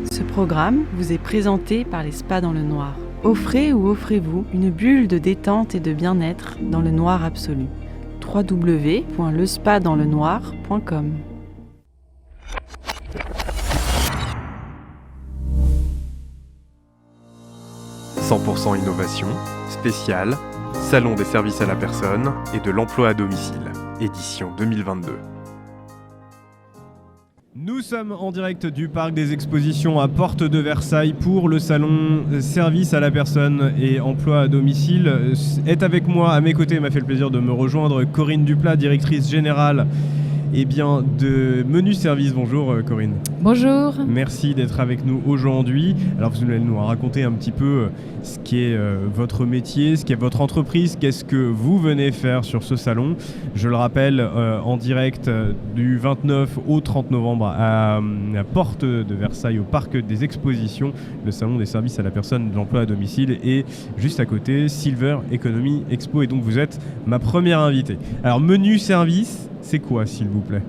Ce programme vous est présenté par les Spas dans le Noir. Offrez ou offrez-vous une bulle de détente et de bien-être dans le noir absolu. www.lespaddanslenoir.com 100% innovation, spécial, Salon des services à la personne et de l'emploi à domicile, édition 2022. Nous sommes en direct du parc des expositions à Porte de Versailles pour le salon service à la personne et emploi à domicile. Est avec moi, à mes côtés, m'a fait le plaisir de me rejoindre Corinne Duplat, directrice générale de Menu Service. Bonjour Corinne. Bonjour. Merci d'être avec nous aujourd'hui. Alors vous allez nous raconter un petit peu ce qui est votre métier, ce qui est votre entreprise, qu'est-ce que vous venez faire sur ce salon. Je le rappelle, en direct du 29 au 30 novembre à Porte de Versailles au parc des expositions, le salon des services à la personne et de l'emploi à domicile, et juste à côté Silver Economy Expo, et donc vous êtes ma première invitée. Alors Menu Service, c'est quoi s'il vous plaît ?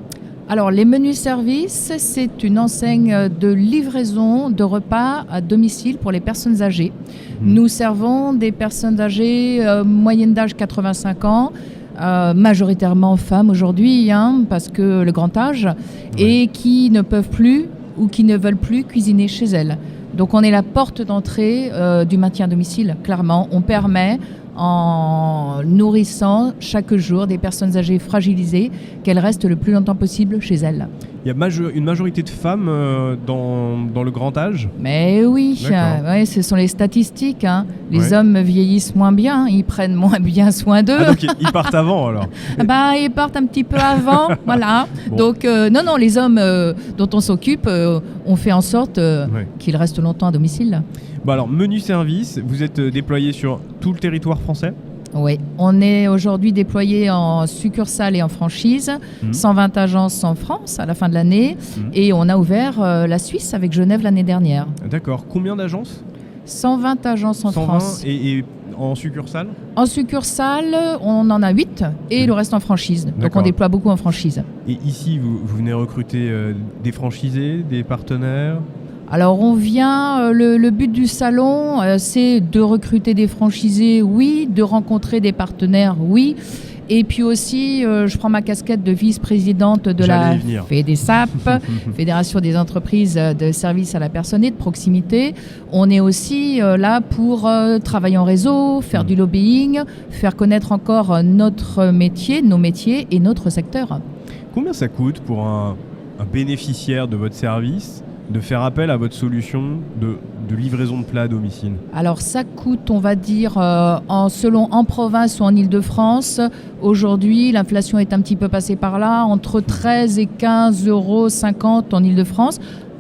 Alors, les menus services, c'est une enseigne de livraison de repas à domicile pour les personnes âgées. Nous servons des personnes âgées moyenne d'âge 85 ans, majoritairement femmes aujourd'hui, parce que le grand âge, et qui ne peuvent plus ou qui ne veulent plus cuisiner chez elles. Donc, on est la porte d'entrée du maintien à domicile, clairement. On permet, en nourrissant chaque jour des personnes âgées fragilisées, qu'elles restent le plus longtemps possible chez elles. Il y a une majorité de femmes dans le grand âge ? Mais oui, ce sont les statistiques. Les hommes vieillissent moins bien, ils prennent moins bien soin d'eux. Ah, donc ils partent avant alors ? Ils partent un petit peu avant, voilà. Bon. Donc non, les hommes dont on s'occupe, on fait en sorte qu'ils restent longtemps à domicile. Bon alors, Menu Service, vous êtes déployé sur tout le territoire français ? Oui, on est aujourd'hui déployé en succursale et en franchise, 120 agences en France à la fin de l'année, et on a ouvert la Suisse avec Genève l'année dernière. D'accord, combien d'agences ? 120 agences en France. Et en succursale ? En succursale, on en a 8 et le reste en franchise. D'accord. Donc on déploie beaucoup en franchise. Et ici, vous venez recruter des franchisés, des partenaires ? Alors on vient, le but du salon, c'est de recruter des franchisés, oui, de rencontrer des partenaires, oui. Et puis aussi, je prends ma casquette de vice-présidente de la FEDESAP, Fédération des entreprises de services à la personne et de proximité. On est aussi là pour travailler en réseau, faire du lobbying, faire connaître encore notre métier, nos métiers et notre secteur. Combien ça coûte pour un bénéficiaire de votre service de faire appel à votre solution de livraison de plats à domicile ? Alors ça coûte, on va dire, en province ou en Île-de-France. Aujourd'hui, l'inflation est un petit peu passée par là, entre 13 et 15,50 € en Île-de-France.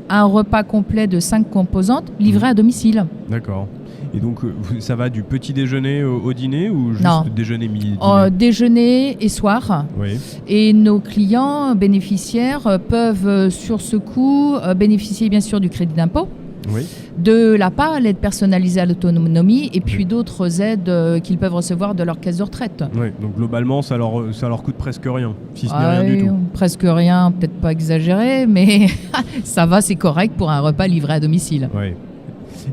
Un repas complet de 5 composantes livré à domicile. D'accord. Et donc, ça va du petit déjeuner au dîner ou juste déjeuner, midi, dîner ? Déjeuner et soir. Oui. Et nos clients bénéficiaires peuvent, sur ce coup, bénéficier bien sûr du crédit d'impôt, de l'APA, l'aide personnalisée à l'autonomie, et puis d'autres aides qu'ils peuvent recevoir de leur caisse de retraite. Oui, donc globalement, ça leur coûte presque rien, si ce n'est rien du tout. Presque rien, peut-être pas exagéré, mais ça va, c'est correct pour un repas livré à domicile. Oui.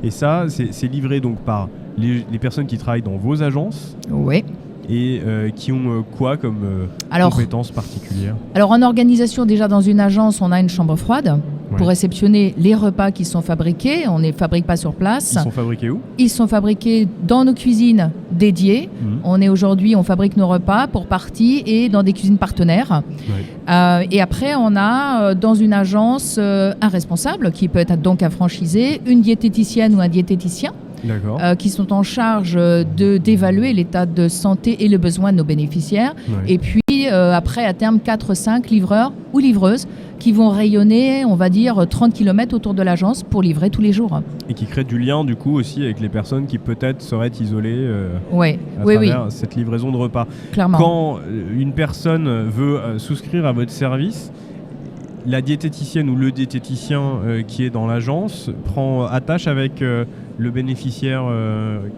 Et ça, c'est livré donc par les personnes qui travaillent dans vos agences ? Oui. Et qui ont quoi comme compétences particulières ? Alors en organisation, déjà dans une agence, on a une chambre froide pour réceptionner les repas qui sont fabriqués. On ne les fabrique pas sur place. Ils sont fabriqués où ? Ils sont fabriqués dans nos cuisines dédiées. On fabrique nos repas pour partie et dans des cuisines partenaires. Et après, on a dans une agence un responsable qui peut être donc un franchisé, une diététicienne ou un diététicien. Qui sont en charge d'évaluer l'état de santé et le besoin de nos bénéficiaires. Et puis après, à terme, 4-5 livreurs ou livreuses qui vont rayonner, on va dire, 30 km autour de l'agence pour livrer tous les jours. Et qui créent du lien, du coup, aussi avec les personnes qui peut-être seraient isolées à travers cette livraison de repas. Clairement. Quand une personne veut souscrire à votre service, la diététicienne ou le diététicien qui est dans l'agence prend attache avec le bénéficiaire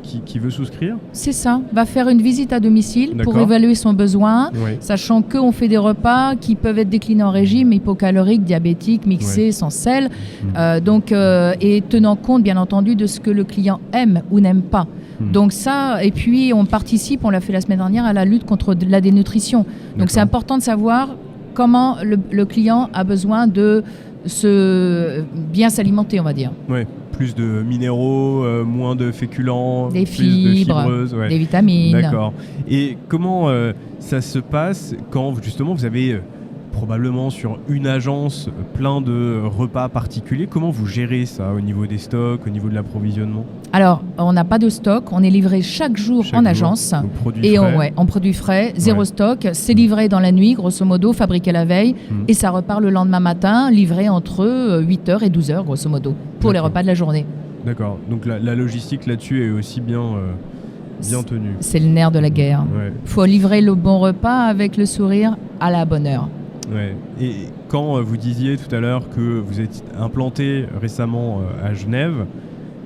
qui veut souscrire? C'est ça, va faire une visite à domicile pour D'accord. évaluer son besoin, Oui. sachant qu'on fait des repas qui peuvent être déclinés en régime hypocalorique, diabétique, mixé, sans sel, et tenant compte bien entendu de ce que le client aime ou n'aime pas. Donc ça, et puis on participe, on l'a fait la semaine dernière, à la lutte contre la dénutrition. Donc c'est important de savoir comment le client a besoin de bien s'alimenter, on va dire. Oui, plus de minéraux, moins de féculents, Des plus de fibres, fibreuses, ouais. des vitamines. D'accord. Et comment ça se passe quand justement vous avez probablement sur une agence plein de repas particuliers? Comment vous gérez ça au niveau des stocks, au niveau de l'approvisionnement? Alors, on n'a pas de stock, on est livré chaque jour en agence. Donc, produits Et frais. en produits frais, zéro Ouais. stock, c'est livré dans la nuit, grosso modo, fabriqué la veille, et ça repart le lendemain matin, livré entre 8h et 12h, grosso modo, pour les D'accord. repas de la journée. D'accord. Donc la logistique là-dessus est aussi bien tenue. C'est le nerf de la guerre. Ouais. Faut livrer le bon repas avec le sourire à la bonne heure. Ouais. Et quand vous disiez tout à l'heure que vous êtes implanté récemment à Genève,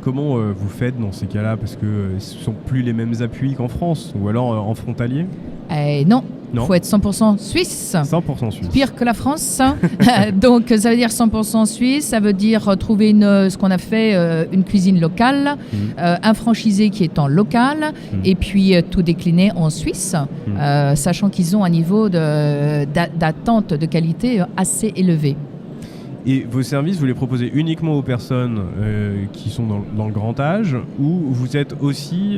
comment vous faites dans ces cas-là? Parce que ce ne sont plus les mêmes appuis qu'en France, ou alors en frontalier? Non, Non. faut être 100% suisse. 100% suisse. Pire que la France. Donc ça veut dire 100% suisse, ça veut dire trouver ce qu'on a fait, une cuisine locale, un franchisé qui est en local, et puis tout décliné en Suisse, sachant qu'ils ont un niveau d'attente de qualité assez élevé. Et vos services, vous les proposez uniquement aux personnes qui sont dans le grand âge, ou vous êtes aussi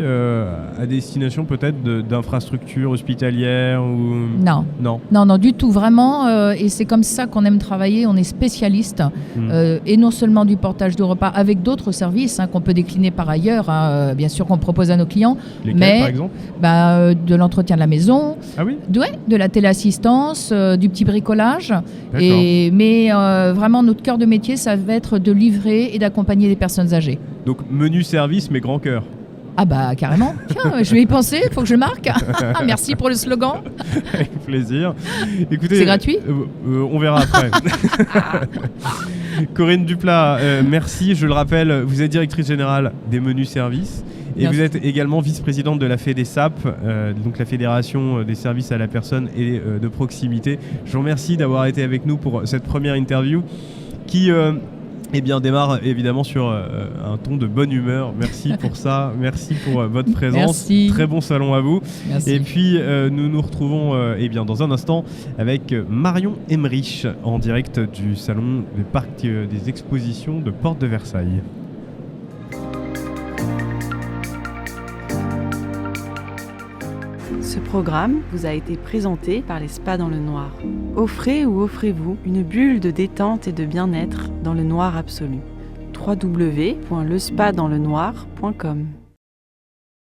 à destination peut-être d'infrastructures hospitalières ou... Non. Non. Non, du tout, vraiment. Et c'est comme ça qu'on aime travailler. On est spécialiste, et non seulement du portage de repas, avec d'autres services qu'on peut décliner par ailleurs, bien sûr, qu'on propose à nos clients. Lesquels, mais par exemple? De l'entretien de la maison, Ah oui? de la téléassistance, du petit bricolage. D'accord. Mais vraiment, notre cœur de métier, ça va être de livrer et d'accompagner les personnes âgées. Donc menu service, mais grand cœur. Ah bah carrément, tiens, je vais y penser, il faut que je le marque. Merci pour le slogan. Avec plaisir. Écoutez, C'est gratuit on verra après. Corinne Duplat, merci. Je le rappelle, vous êtes directrice générale des menus services. Et Merci. vous êtes également vice-présidente de la FEDESAP, donc la Fédération des services à la personne et de proximité. Je vous remercie d'avoir été avec nous pour cette première interview qui démarre évidemment sur un ton de bonne humeur. Merci pour ça, merci pour votre présence. Merci. Très bon salon à vous. Merci. Et puis nous nous retrouvons dans un instant avec Marion Emmerich en direct du salon des parcs des expositions de Porte de Versailles. Ce programme vous a été présenté par les Spas dans le Noir. Offrez ou offrez-vous une bulle de détente et de bien-être dans le noir absolu. www.lespaddanslenoir.com